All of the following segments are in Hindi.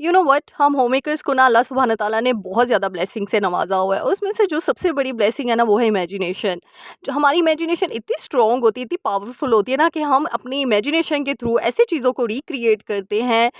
यू नो व्हाट, हम होममेकर्स को ना अल्लाह सुब्हान तआला ने बहुत ज़्यादा ब्लेसिंग से नवाजा हुआ है। उसमें से जो सबसे बड़ी ब्लेसिंग है ना वो है इमेजिनेशन। जो हमारी इमेजिनेशन इतनी स्ट्रॉन्ग होती है, इतनी पावरफुल होती है ना कि हम अपनी इमेजिनेशन के थ्रू ऐसी चीज़ों को रिक्रिएट करते हैं,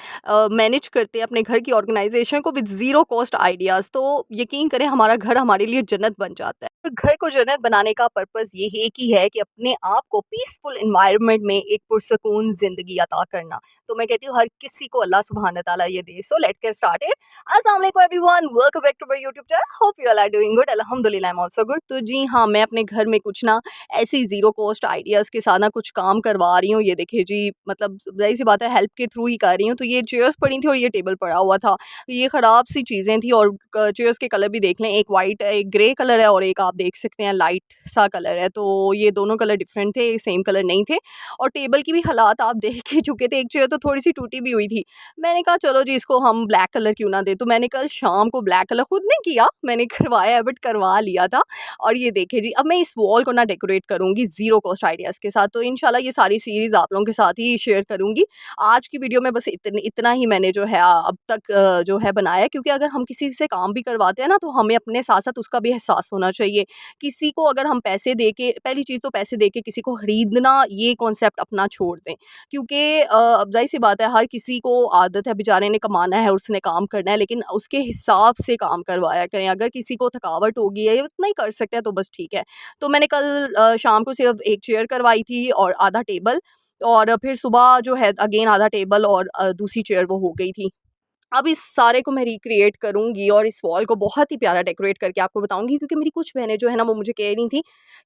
मैनेज करते हैं अपने घर की ऑर्गेनाइजेशन को विद ज़ीरो कॉस्ट आइडियाज़। तो यकीन करें हमारा घर हमारे लिए जन्नत बन जाता है। और घर को जन्नत बनाने का पर्पज़ ये एक ही है कि अपने आप को पीसफुल एनवायरनमेंट में एक पुरसकून ज़िंदगी अता करना। तो मैं कहती हूँ हर किसी को अल्लाह सुब्हान ताला ये दे। So let's get started. अस्सलाम वालेकुम everyone, welcome back to my YouTube channel. Hope you all are doing good. अल्हम्दुलिल्लाह आई एम आल्सो गुड। तो जी हाँ, मैं अपने घर में कुछ ना ऐसी ज़ीरो कॉस्ट आइडियाज़ के साथ ना कुछ काम करवा रही हूँ। ये देखिए जी, मतलब ज़ाहिर सी बात है हेल्प के थ्रू ही कर रही हूँ। तो ये चेयर्स पड़ी थी और ये टेबल पड़ा हुआ था। ये ख़राब सी चीज़ें थी और चेयर्स के कलर भी देख लें, एक वाइट है, एक ग्रे कलर है और एक आप देख सकते हैं लाइट सा कलर है। तो ये दोनों कलर डिफरेंट थे, सेम कलर नहीं थे। और टेबल की भी हालात आप देख ही चुके थे, एक चेयर तो थोड़ी-सी टूटी भी हुई थी। मैंने कहा चलो जी इसको हम ब्लैक कलर क्यों ना दें, तो मैंने कल शाम को ब्लैक कलर खुद नहीं किया, मैंने करवाया है बट करवा लिया था। और ये देखिए जी, अब मैं इस वॉल को ना डेकोरेट करूँगी ज़ीरो कॉस्ट आइडियाज़ के साथ। तो इंशाल्लाह ये सारी सीरीज़ आप लोगों के साथ ही शेयर करूँगी। आज की वीडियो में बस इतना ही मैंने जो है अब तक जो है बनाया है, क्योंकि अगर हम किसी से काम भी करवाते हैं ना तो हमें अपने साथ-साथ उसका भी एहसास होना चाहिए। किसी को अगर हम पैसे दे के, पहली चीज़ तो पैसे दे के किसी को खरीदना ये कॉन्सेप्ट अपना छोड़ दें। क्योंकि अब ज़ाहिर-सी बात है हर किसी को आदत है, बेचारे ने कमाना है, उसने काम करना है, लेकिन उसके हिसाब से काम करवाया करें। अगर किसी को थकावट होगी है या उतना ही कर सकते हैं तो बस ठीक है। तो मैंने कल शाम को सिर्फ़ एक चेयर करवाई थी और आधा टेबल, और फिर सुबह जो है अगेन आधा टेबल और दूसरी चेयर वो हो गई थी। अब इस सारे को मैं रिक्रिएट करूँगी और इस वॉल को बहुत ही प्यारा डेकोरेट करके आपको बताऊँगी, क्योंकि मेरी कुछ बहनें जो है ना वो मुझे कह रही थी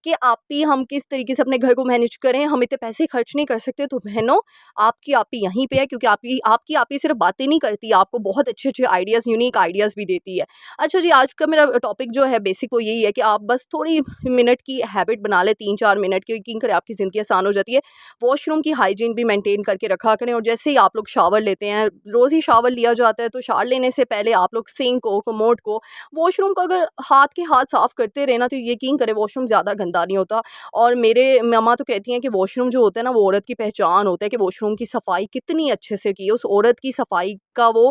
कि आपी हम किस तरीके से अपने घर को मैनेज करें, हम इतने पैसे खर्च नहीं कर सकते। तो बहनों, आपकी आपी यहीं पे है, क्योंकि आपकी आपी सिर्फ बातें नहीं करती, आपको बहुत अच्छे-अच्छे आइडियाज़, यूनिक आइडियाज़ भी देती है। अच्छा जी, आज का मेरा टॉपिक जो है बेसिक वो यही है कि आप बस थोड़ी मिनट की हैबिट बना लें, 3-4 मिनट की, यकीन करें आपकी ज़िंदगी आसान हो जाती है। वॉशरूम की हाइजीन भी मेंटेन करके रखा करें, और जैसे ही आप लोग शावर लेते हैं, रोज़ ही शावर लिया जाता है, तो शावर लेने से पहले आप लोग सिंक को, कमोड को, वॉशरूम को अगर हाथ के हाथ साफ़ करते रहे ना तो यकीन करें वॉशरूम ज़्यादा गंदा नहीं होता। और मेरे मम्मा तो कहती हैं कि वॉशरूम जो होता है ना वो औरत की पहचान होता है, कि वॉशरूम की सफाई कितनी अच्छे से की है, उस औरत की सफाई का वो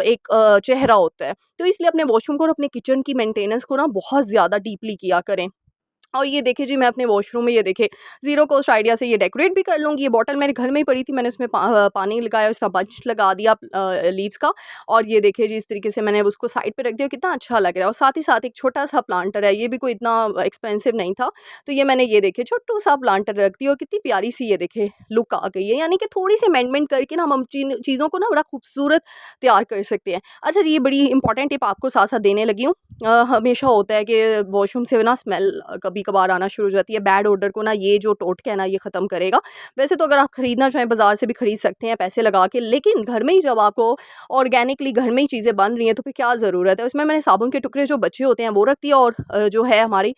एक चेहरा होता है। तो इसलिए अपने वॉशरूम को और अपने किचन की मेंटेनेंस को ना बहुत ज़्यादा डीपली किया करें। और ये देखिए जी, मैं अपने वॉशरूम में ये देखिए ज़ीरो कॉस्ट आइडिया से ये डेकोरेट भी कर लूँगी। ये बॉटल मेरे घर में ही पड़ी थी, मैंने उसमें पानी लगाया, उसका बंच लगा दिया लीव्स का। और ये देखिए जी, इस तरीके से मैंने उसको साइड पे रख दिया, कितना अच्छा लग रहा है। और साथ ही साथ एक छोटा-सा प्लांटर है, ये भी कोई इतना एक्सपेंसिव नहीं था। तो ये मैंने ये देखिए छोटू-सा प्लांटर रख दिया और कितनी प्यारी-सी ये देखिए लुक आ गई है। यानी कि थोड़ी-सी अमेंडमेंट करके ना हम चीन चीज़ों को ना बड़ा खूबसूरत तैयार कर सकते हैं। अच्छा जी, ये बड़ी इंपॉर्टेंट टिप आपको साथ-साथ देने लगी हूँ। हमेशा होता है कि वॉशरूम से ना स्मेल कभी-कभार आना शुरू हो जाती है। बैड ओडर को ना ये जो टोटका है ना ये ख़त्म करेगा। वैसे तो अगर आप खरीदना चाहें बाज़ार से भी खरीद सकते हैं पैसे लगा के, लेकिन घर में ही जब आपको ऑर्गेनिकली घर में ही चीज़ें बन रही हैं तो फिर क्या ज़रूरत है। उसमें मैंने साबुन के टुकड़े जो बचे होते हैं वो रख दिया, और जो है हमारी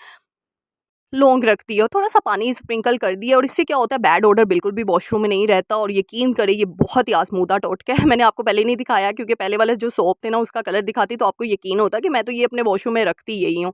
लौंग रख दी और थोड़ा-सा पानी स्प्रिंकल कर दिया, और इससे क्या होता है बैड ओडर बिल्कुल भी वॉशरूम में नहीं रहता। और यकीन करें ये बहुत ही आज़मूदा टोटका है। मैंने आपको पहले नहीं दिखाया, क्योंकि पहले वाला जो सोप थे ना उसका कलर दिखाती तो आपको यकीन होता कि मैं तो ये अपने वॉशरूम में रखती यही हूँ।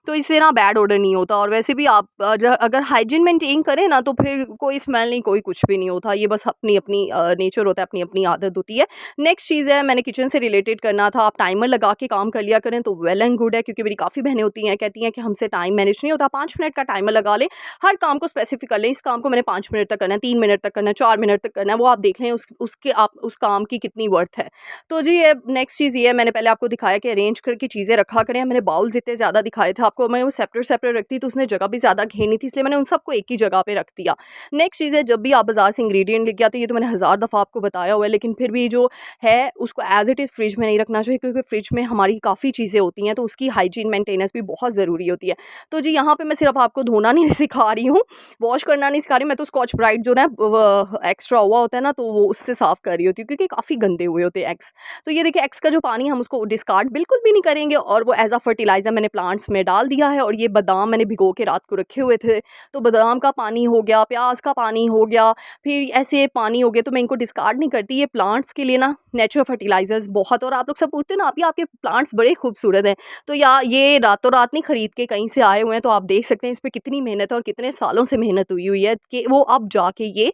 तो इससे ना बैड ओडर नहीं होता, और वैसे भी आप अगर हाइजीन मेंटेन करें ना तो फिर कोई स्मेल नहीं, कोई कुछ भी नहीं होता। ये बस अपनी-अपनी नेचर होता है, अपनी-अपनी आदत होती है। नेक्स्ट चीज़ है, मैंने किचन से रिलेटेड करना था। आप टाइमर लगा के काम कर लिया करें तो वेल एंड गुड है, क्योंकि मेरी काफ़ी बहनें होती हैं कहती हैं कि हमसे टाइम मैनेज नहीं होता। 5 मिनट का टाइमर लगा लें, हर काम को स्पेसिफिक कर लें, इस काम को मैंने 5 मिनट तक करना है, 3 मिनट तक करना है, 4 मिनट तक करना है, वो आप देख लें उसके आप उस काम की कितनी वर्थ है। तो जी ये नेक्स्ट चीज़ ये है, मैंने पहले आपको दिखाया कि अरेंज करके चीज़ें रखा करें। मैंने बाउल्स इतने ज़्यादा दिखाए थे आपको, मैं वो सेपरेट रखती तो उसने जगह भी ज़्यादा घेरनी थी, इसलिए मैंने उन सबको एक ही जगह पे रख दिया। नेक्स्ट चीज़ है, जब भी आप बाज़ार से इंग्रेडिएंट लेके आते हैं, ये तो मैंने हज़ार दफ़ा आपको बताया हुआ है, लेकिन फिर भी जो है उसको एज़ इट इज़ फ्रिज में नहीं रखना चाहिए, क्योंकि फ्रिज में हमारी काफ़ी चीज़ें होती हैं तो उसकी हाइजीन मेंटेनेंस भी बहुत ज़रूरी होती है। तो जी यहाँ पे मैं सिर्फ आपको धोना नहीं सिखा रही हूँ, वॉश करना नहीं सिखा रही, मैं तो स्कॉच ब्राइट जो ना वो एक्स्ट्रा हुआ होता है ना तो वो उससे साफ़ कर रही होती हूँ, क्योंकि काफ़ी गंदे हुए होते हैं एग्स। तो ये देखिए एग्स का जो पानी हम उसको डिस्कार्ड बिल्कुल भी नहीं करेंगे, और वो एज़ अ फर्टिलाइज़र मैंने प्लांट्स में डाल दिया है। और ये बादाम मैंने भिगो के रात को रखे हुए थे, तो बादाम का पानी हो गया, प्याज का पानी हो गया, फिर ऐसे पानी हो गया, तो मैं इनको डिस्कार्ड नहीं करती। ये प्लांट्स के लिए ना नेचुरल फर्टिलाइज़र्स बहुत। और आप लोग सब पूछते हैं ना आप, ये आपके प्लांट्स बड़े खूबसूरत हैं, तो या ये रातों रात नहीं खरीद के कहीं से आए हुए हैं। तो आप देख सकते हैं इस पे कितनी मेहनत है और कितने सालों से मेहनत हुई है कि वो अब जाके ये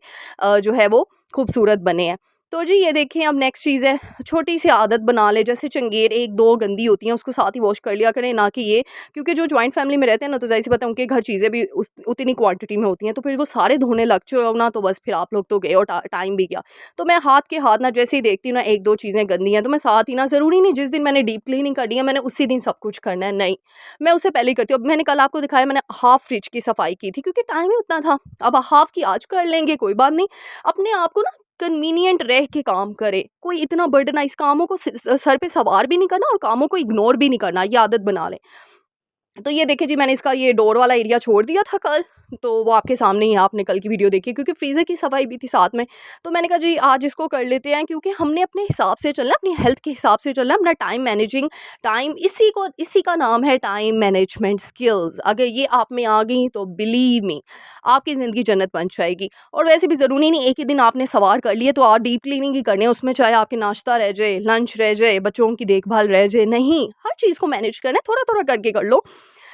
जो है वो खूबसूरत बने हैं। तो जी ये देखें, अब नेक्स्ट चीज़ है, छोटी सी आदत बना लें, जैसे चंगेर 1-2 गंदी होती हैं उसको साथ ही वॉश कर लिया करें, ना कि ये, क्योंकि जो जॉइंट फैमिली में रहते हैं ना तो ज़ाहिर-सी बात है उनके घर चीज़ें भी उस उतनी क्वांटिटी में होती हैं, तो फिर वो सारे धोने लग जाओ ना तो बस फिर आप लोग तो गए और टाइम भी गया। तो मैं हाथ के हाथ ना जैसे ही देखती हूँ ना 1-2 चीज़ें गंदी हैं तो मैं साथ ही ना, ज़रूरी नहीं जिस दिन मैंने डीप क्लीनिंग करनी है मैंने उसी दिन सब कुछ करना है, नहीं। मैं उससे पहले ही करती हूँ। अब मैंने कल आपको दिखाया, मैंने हाफ़ फ्रिज की सफाई की थी क्योंकि टाइम ही उतना था। अब हाफ़ की आज कर लेंगे, कोई बात नहीं। अपने आप को ना कन्वीनिएंट रह के काम करें। कोई इतना बर्डनाइज़ कामों को सर पे सवार भी नहीं करना और कामों को इग्नोर भी नहीं करना, ये आदत बना लें। तो ये देखिए जी, मैंने इसका ये डोर वाला एरिया छोड़ दिया था कल, तो वो आपके सामने ही है, आपने कल की वीडियो देखी क्योंकि फ्रीज़र की सफाई भी थी साथ में। तो मैंने कहा जी आज इसको कर लेते हैं क्योंकि हमने अपने हिसाब से चलना है, अपनी हेल्थ के हिसाब से चलना है, अपना टाइम मैनेजिंग, टाइम इसी का नाम है टाइम मैनेजमेंट स्किल्स। अगर ये आप में आ गई तो बिलीव मी आपकी ज़िंदगी जन्नत बन जाएगी। और वैसे भी ज़रूरी नहीं एक ही दिन आपने सवार कर लिए तो आप डीप क्लीनिंग ही करनी है, उसमें चाहे आपके नाश्ता रह जाए, लंच रह जाए, बच्चों की देखभाल रह जाए, नहीं, हर चीज़ को मैनेज करना है, थोड़ा-थोड़ा करके कर लो।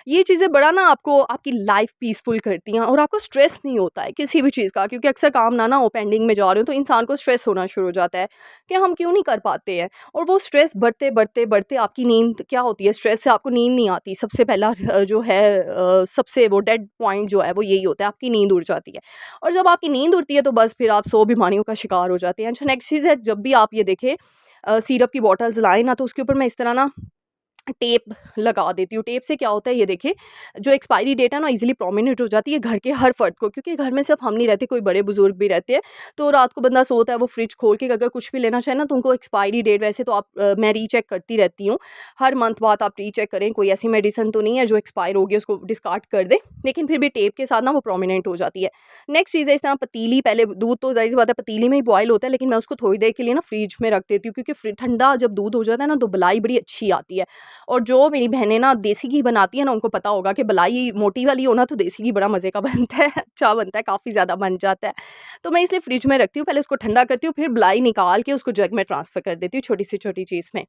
ये चीज़ें बड़ा ना आपको आपकी लाइफ पीसफुल करती हैं और आपको स्ट्रेस नहीं होता है किसी भी चीज़ का, क्योंकि अक्सर काम ना हो पेंडिंग में जा रहे हो तो इंसान को स्ट्रेस होना शुरू हो जाता है कि हम क्यों नहीं कर पाते हैं। और वो स्ट्रेस बढ़ते बढ़ते बढ़ते आपकी नींद क्या होती है, स्ट्रेस से आपको नींद नहीं आती। सबसे पहला जो है सबसे वो डेड पॉइंट जो है वो यही होता है, आपकी नींद उड़ जाती है। और जब आपकी नींद उड़ती है तो बस फिर आप 100 बीमारियों का शिकार हो जाते हैं। अच्छा, नेक्स्ट चीज़ है, जब भी आप ये देखें सिरप की बॉटल्स लाएँ ना तो उसके ऊपर मैं इस तरह ना टेप लगा देती हूँ। टेप से क्या होता है, ये देखिए, जो एक्सपायरी डेट है ना ईज़िली प्रोमिनेंट हो जाती है घर के हर फ़र्द को, क्योंकि घर में सिर्फ हम नहीं रहते, कोई बड़े-बुज़ुर्ग भी रहते हैं। तो रात को बंदा सोता है, वो फ्रिज खोल के अगर कुछ भी लेना चाहे ना तो उनको एक्सपायरी डेट, वैसे तो आप मैं रीचेक करती रहती हूँ। हर मंथ बाद आप रीचेक करें, कोई ऐसी मेडिसिन तो नहीं है जो एक्सपायर हो गई उसको डिस्कार्ड कर दें, लेकिन फिर भी टेप के साथ ना वो प्रोमिनेंट हो जाती है। नेक्स्ट चीज़ है, इस तरह पतीली, पहले दूध तो ज़ाहिर-सी बात है पतीली में ही बॉयल होता है, लेकिन मैं उसको थोड़ी देर के लिए ना फ्रिज में रख देती हूँ क्योंकि ठंडा जब दूध हो जाता है ना तो बलाई बड़ी अच्छी आती है। और जो मेरी बहनें ना देसी घी बनाती हैं ना, उनको पता होगा कि बलाई मोटी वाली हो ना तो देसी घी बड़ा मज़े का बनता है, अच्छा बनता है, काफ़ी ज़्यादा बन जाता है। तो मैं इसलिए फ्रिज में रखती हूँ, पहले उसको ठंडा करती हूँ, फिर बलाई निकाल के उसको जग में ट्रांसफ़र कर देती हूँ छोटी से छोटी चीज़ में।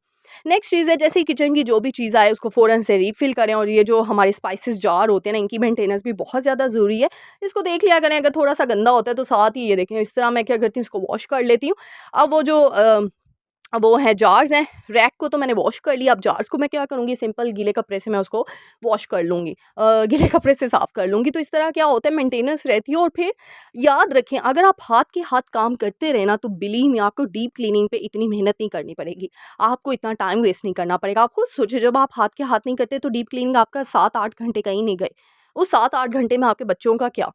नेक्स्ट चीज़ है, जैसे ही किचन की जो भी चीज़ आए उसको फ़ौरन से रीफ़िल करें, और ये जो हमारे स्पाइसेस जार होते हैं ना, इनकी मेंटेनेंस भी बहुत ज़्यादा ज़रूरी है। इसको देख लिया करें, अगर थोड़ा-सा गंदा होता है तो साथ ही ये देखें, इस तरह मैं क्या करती हूँ, इसको वॉश कर लेती हूँ। अब वो जो वो है जार्स हैं, रैक को तो मैंने वॉश कर लिया, अब जार्स को मैं क्या करूँगी, सिंपल गीले कपड़े से मैं उसको वॉश कर लूँगी, गीले कपड़े से साफ़ कर लूँगी। तो इस तरह क्या होता है, मेंटेनेंस रहती है। और फिर याद रखें, अगर आप हाथ के हाथ काम करते रहे ना तो बिलीव मी आपको डीप क्लीनिंग पे इतनी मेहनत नहीं करनी पड़ेगी, आपको इतना टाइम वेस्ट नहीं करना पड़ेगा। आप खुद सोचिए, जब आप हाथ के हाथ नहीं करते तो डीप क्लीनिंग आपका 7-8 घंटे कहीं नहीं गए, उस 7-8 घंटे में आपके बच्चों का क्या।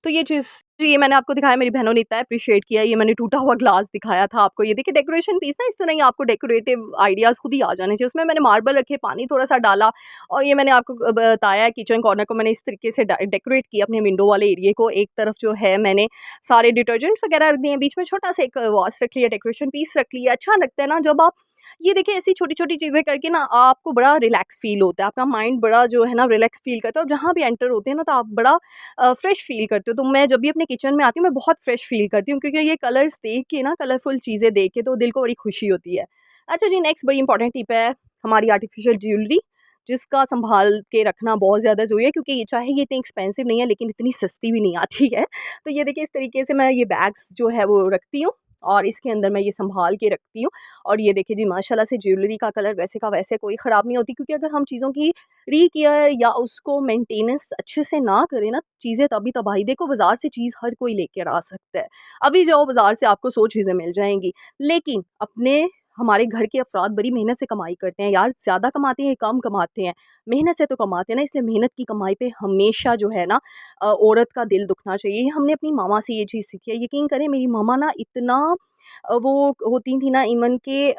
तो ये चीज़ जी, ये मैंने आपको दिखाया, मेरी बहनों ने इतना एप्रिशिएट किया। ये मैंने टूटा हुआ ग्लास दिखाया था आपको, ये देखिए डेकोरेशन पीस ना, इस तरह ही आपको डेकोरेटिव आइडियाज़ खुद ही आ जाने चाहिए। उसमें मैंने मार्बल रखे, पानी थोड़ा-सा डाला, और ये मैंने आपको बताया, किचन कॉर्नर को मैंने इस तरीके से डेकोरेट किया, अपने विंडो वाले एरिया को। एक तरफ जो है मैंने सारे डिटर्जेंट वगैरह रख दिए, बीच में छोटा-सा एक वास रख लिया, डेकोरेशन पीस रख लिया। अच्छा लगता है ना जब आप ये देखिए ऐसी छोटी-छोटी चीज़ें करके ना, आपको बड़ा रिलैक्स फ़ील होता है, आपका माइंड बड़ा जो है ना रिलैक्स फ़ील करता है, और जहाँ भी एंटर होते हैं ना तो आप बड़ा फ्रेश फ़ील करते हो। तो मैं जब भी अपने किचन में आती हूँ मैं बहुत फ्रेश फ़ील करती हूँ, क्योंकि ये कलर्स देख के ना, कलरफुल चीज़ें देख के तो दिल को बड़ी खुशी होती है। अच्छा जी, नेक्स्ट बड़ी इंपॉर्टेंट टिप है हमारी आर्टिफ़िशियल ज्वेलरी, जिसका सँभाल के रखना बहुत ज़्यादा ज़रूरी है, क्योंकि ये चाहे ये इतनी एक्सपेंसिव नहीं है लेकिन इतनी सस्ती भी नहीं आती है। तो ये देखिए, इस तरीके से मैं ये बैग्स जो है वो रखती हूँ, और इसके अंदर मैं ये सँभाल के रखती हूँ। और ये देखिए जी, माशाल्लाह से ज्वेलरी का कलर वैसे का वैसे कोई ख़राब नहीं होती, क्योंकि अगर हम चीज़ों की रीकेयर या उसको मेंटेनेंस अच्छे से ना करें ना, चीज़ें तभी तबाही। देखो, बाज़ार से चीज़ हर कोई लेकर आ सकता है, अभी जाओ बाज़ार से आपको 100 चीज़ें मिल जाएँगी, लेकिन अपने हमारे घर के अफ़राद बड़ी मेहनत से कमाई करते हैं यार, ज़्यादा कमाते हैं, कम कमाते हैं, मेहनत से तो कमाते हैं ना, इसलिए मेहनत की कमाई पे हमेशा जो है ना औरत का दिल दुखना चाहिए। ये हमने अपनी मामा से ये चीज़ सीखी है। यकीन करें, मेरी मामा ना इतना वो होती थी ना, इवन के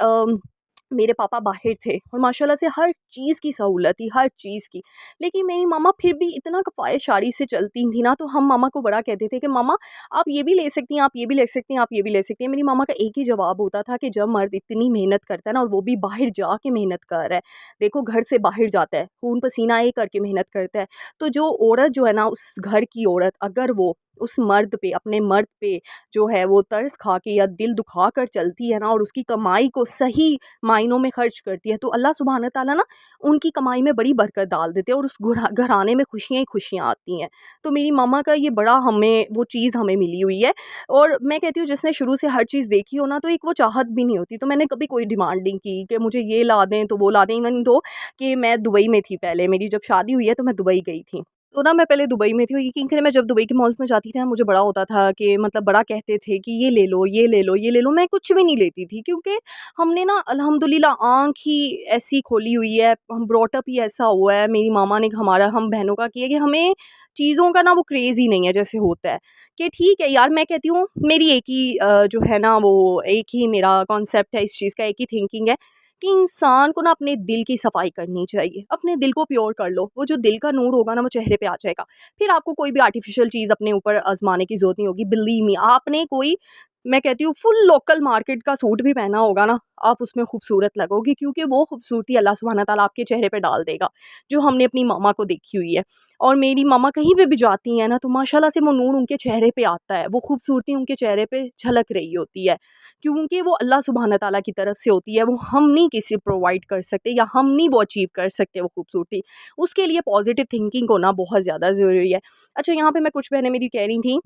मेरे पापा बाहर थे और माशाल्लाह से हर चीज़ की सहूलत थी, हर चीज़ की। लेकिन मेरी मामा फिर भी इतना कफ़ायशारी से चलती थी ना, तो हम मामा को बड़ा कहते थे कि मामा आप ये भी ले सकती हैं, आप ये भी ले सकती हैं, आप ये भी ले सकती हैं। मेरी मामा का एक ही जवाब होता था कि जब मर्द इतनी मेहनत करता है ना, और वो भी बाहर जाके मेहनत कर रहा है, देखो घर से बाहर जाता है, खून पसीना एक करके मेहनत करता है, तो जो औरत जो है ना, उस घर की औरत, अगर वो उस मर्द पे, अपने मर्द पे जो है वो तरस खा के या दिल दुखा कर चलती है ना और उसकी कमाई को सही मायनों में खर्च करती है, तो अल्लाह सुब्हान ताला ना उनकी कमाई में बड़ी बरकत डाल देते हैं और उस घराने में खुशियाँ ही खुशियाँ आती हैं। तो मेरी मम्मा का ये बड़ा हमें वो चीज़ हमें मिली हुई है। और मैं कहती हूँ जिसने शुरू से हर चीज़ देखी हो ना, तो एक वो चाहत भी नहीं होती। तो मैंने कभी कोई डिमांड नहीं की कि मुझे ये ला दें तो वो ला दें। इवन दो कि मैं दुबई में थी पहले, मेरी जब शादी हुई है तो मैं दुबई गई थी। तो ना मैं पहले दुबई में थी, और यकीन करें मैं जब दुबई के मॉल्स में जाती थी ना, मुझे बड़ा होता था कि मतलब बड़ा कहते थे कि ये ले लो, ये ले लो, ये ले लो। मैं कुछ भी नहीं लेती थी क्योंकि हमने ना अल्हम्दुलिल्लाह आँख ही ऐसी खोली हुई है, हम ब्रॉट अप ही ऐसा हुआ है, मेरी मामा ने हमारा हम बहनों का किया कि हमें चीज़ों का ना वो क्रेज़ ही नहीं है जैसे होता है कि ठीक है यार। मैं कहती हूँ मेरी एक ही जो है ना वो एक ही मेरा कॉन्सेप्ट है इस चीज़ का, एक ही थिंकिंग है कि इंसान को ना अपने दिल की सफाई करनी चाहिए। अपने दिल को प्योर कर लो, वो जो दिल का नूर होगा ना वो चेहरे पे आ जाएगा। फिर आपको कोई भी आर्टिफिशियल चीज़ अपने ऊपर आज़माने की ज़रूरत नहीं होगी। बिलीव मी, आपने कोई, मैं कहती हूँ फुल लोकल मार्केट का सूट भी पहना होगा ना, आप उसमें खूबसूरत लगोगी क्योंकि वो खूबसूरती अल्लाह सुब्हाना ताला आपके चेहरे पे डाल देगा, जो हमने अपनी मामा को देखी हुई है। और मेरी मामा कहीं पे भी जाती हैं ना तो माशाल्लाह से वो नूर उनके चेहरे पे आता है, वो खूबसूरती उनके चेहरे पे झलक रही होती है, क्योंकि वो अल्लाह सुब्हाना ताला की तरफ से होती है। वो हम नहीं किसी प्रोवाइड कर सकते या हम नहीं वो अचीव कर सकते वो खूबसूरती। उसके लिए पॉजिटिव थिंकिंग होना बहुत ज़्यादा ज़रूरी है। अच्छा, यहाँ पे मैं कुछ बहनें मेरी कह रही थी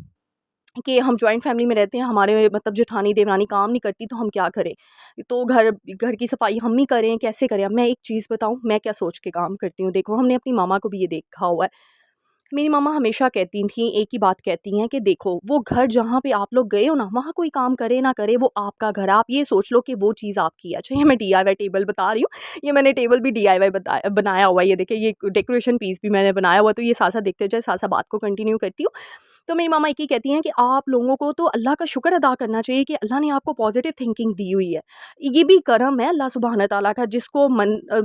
कि हम जॉइंट फैमिली में रहते हैं, हमारे मतलब जेठानी देवरानी काम नहीं करती तो हम क्या करें? तो घर घर की सफाई हम ही करें, कैसे करें? अब मैं एक चीज़ बताऊँ, मैं क्या सोच के काम करती हूँ। देखो, हमने अपनी मामा को भी ये देखा हुआ है। मेरी मम्मा हमेशा कहती थीं, एक ही बात कहती हैं कि देखो, वो घर जहाँ पे आप लोग गए हो ना, वहाँ कोई काम करे ना करे, वो आपका घर है। आप ये सोच लो कि वो चीज़ आपकी है। अच्छा, ये मैं डीआईवाई टेबल बता रही हूँ। ये मैंने टेबल भी डीआईवाई बनाया हुआ है। ये देखिए, ये डेकोरेशन पीस भी मैंने बनाया हुआ है। तो ये साथ-साथ देखते जाए, साथ-साथ बात को कंटिन्यू करती हूँ। तो मेरी मम्मा एक ही कहती हैं कि आप लोगों को तो अल्लाह का शुक्र अदा करना चाहिए कि अल्लाह ने आपको पॉजिटिव थिंकिंग दी हुई है। ये भी करम है अल्लाह सुब्हाना ताला का, जिसको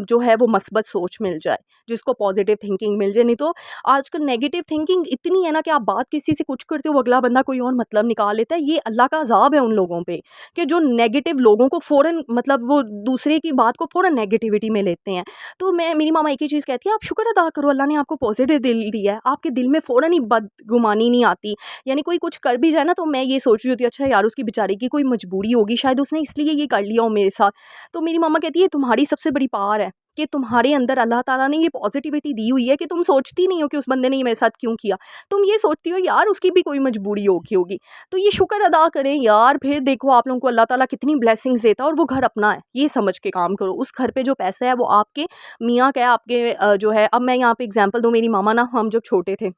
जो है वो मस्बत सोच मिल जाए, जिसको पॉजिटिव थिंकिंग मिल जाए। नहीं तो आजकल नेगेटिव थिंकिंग इतनी है ना कि आप बात किसी से कुछ करते हो, अगला बंदा कोई और मतलब निकाल लेता है। ये अल्लाह का अज़ाब है उन लोगों पे कि जो नेगेटिव लोगों को फ़ौरन, मतलब वो दूसरे की बात को फ़ौरन नेगेटिविटी में लेते हैं। तो मेरी मामा एक ही चीज़ कहती है, आप शुक्र अदा करो, अल्लाह ने आपको पॉजिटिव दिल दिया है। आपके दिल में फ़ौरन ही बदगुमानी नहीं आती। यानी कोई कुछ कर भी जाए ना, तो मैं ये सोच रही होती हूँ, अच्छा यार उसकी बेचारी की कोई मजबूरी होगी, शायद उसने इसलिए ये कर लिया हो मेरे साथ। तो मेरी मम्मा कहती है, तुम्हारी सबसे बड़ी पावर है कि तुम्हारे अंदर अल्लाह ताला ने ये पॉजिटिविटी दी हुई है कि तुम सोचती नहीं हो कि उस बंदे ने ये मेरे साथ क्यों किया। तुम ये सोचती हो यार उसकी भी कोई मजबूरी होगी। तो ये शुक्र अदा करें यार, फिर देखो आप लोगों को अल्लाह ताला कितनी ब्लेसिंग्स देता है, और वो घर अपना है, ये समझ के काम करो। उस घर पे जो पैसा है वो आपके मियाँ का है, आपके जो है। अब मैं यहाँ पे एग्जांपल दूँ, मेरी मामा ना, हम जब छोटे थे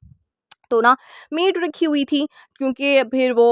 तो ना मेड रखी हुई थी, क्योंकि फिर वो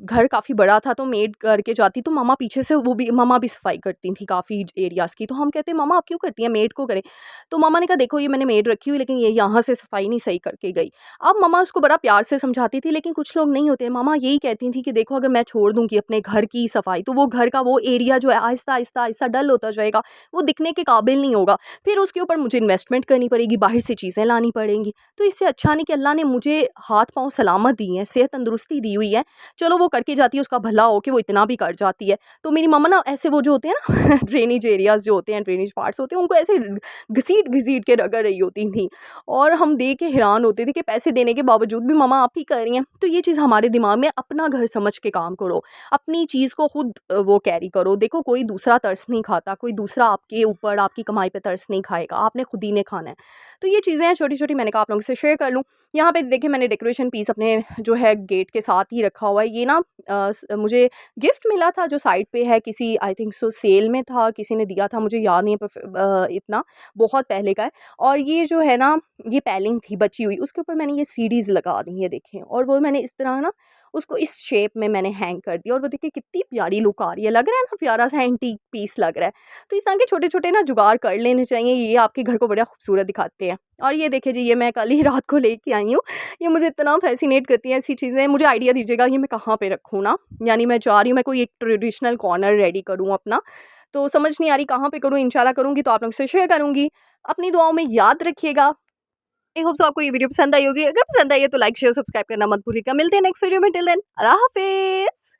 घर काफ़ी बड़ा था तो मेड करके जाती, तो मम्मा पीछे से, वो भी मम्मा भी सफाई करती थी काफ़ी एरियाज़ की। तो हम कहते हैं, मम्मा आप क्यों करती हैं, मेड को करे। तो मम्मा ने कहा, देखो ये मैंने मेड रखी हुई, लेकिन ये यहाँ से सफाई नहीं सही करके गई। अब मम्मा उसको बड़ा प्यार से समझाती थी, लेकिन कुछ लोग नहीं होते। मम्मा यही कहती थी कि देखो, अगर मैं छोड़ दूँगी अपने घर की सफाई, तो वो घर का वो एरिया जो है आहिस्ता आहिस्ता आहिस्ता डल होता जाएगा, वो दिखने के काबिल नहीं होगा। फिर उसके ऊपर मुझे इन्वेस्टमेंट करनी पड़ेगी, बाहर से चीज़ें लानी पड़ेंगी। तो इससे अच्छा नहीं कि अल्लाह ने मुझे हाथ पाँव सलामत दी हैं, सेहत तंदुरुस्ती दी हुई है, चलो वो करके जाती है, उसका भला हो कि वो इतना भी कर जाती है। तो मेरी मम्मा ना ऐसे वो जो होते हैं ना ड्रेनेज एरियाज़ जो होते हैं, ड्रेनेज पार्ट्स होते हैं, उनको ऐसे घसीट-घसीट के रगड़ रही होती थी, और हम देख के हैरान होते थे कि पैसे देने के बावजूद भी मम्मा आप ही कर रही हैं। तो ये चीज़ हमारे दिमाग में, अपना घर समझ के काम करो, अपनी चीज़ को खुद वो कैरी करो। देखो, कोई दूसरा तरस नहीं खाता, कोई दूसरा आपके ऊपर, आपकी कमाई पे तरस नहीं खाएगा, आपने खुद ही ने खाना है। तो ये चीज़ें हैं छोटी-छोटी, मैंने कहा आप लोगों से शेयर कर लूँ। यहाँ पे देखिए, मैंने डेकोरेशन पीस अपने जो है गेट के साथ ही रखा हुआ है। ये ना मुझे गिफ्ट मिला था, जो साइड पे है, किसी आई थिंक सो सेल में था, किसी ने दिया था, मुझे याद नहीं है इतना, बहुत पहले का है। और ये जो है ना, ये पैलिंग थी बची हुई, उसके ऊपर मैंने ये सीढ़ीज़ लगा दी है, देखें। और वो मैंने इस तरह ना उसको इस शेप में मैंने हैंग कर दिया, और वो देखिए कितनी प्यारी लुक आ रही है, लग रहा है ना, प्यारा सा एंटीक पीस लग रहा है। तो इस तरह के छोटे-छोटे ना जुगाड़ कर लेने चाहिए, ये आपके घर को बड़ा खूबसूरत दिखाते हैं। और ये देखिए जी, ये मैं कल ही रात को लेके आई हूँ। ये मुझे इतना फ़ैसिनेट करती हैं ऐसी चीज़ें, मुझे आइडिया दीजिएगा ये मैं कहाँ पे रखूँ ना? यानी मैं चाह रही हूँ मैं कोई एक ट्रेडिशनल कॉर्नर रेडी करूँ अपना, तो समझ नहीं आ रही कहाँ पे करूँ। इंशाल्लाह करूँगी तो आप लोगों से शेयर करूँगी। अपनी दुआओं में याद रखिएगा। आई होप सो आपको ये वीडियो पसंद आई होगी। अगर पसंद आई है तो लाइक, शेयर, सब्सक्राइब करना मत भूलिएगा। मिलते हैं नेक्स्ट वीडियो में, टिल देन अल्लाह हाफ़िज़।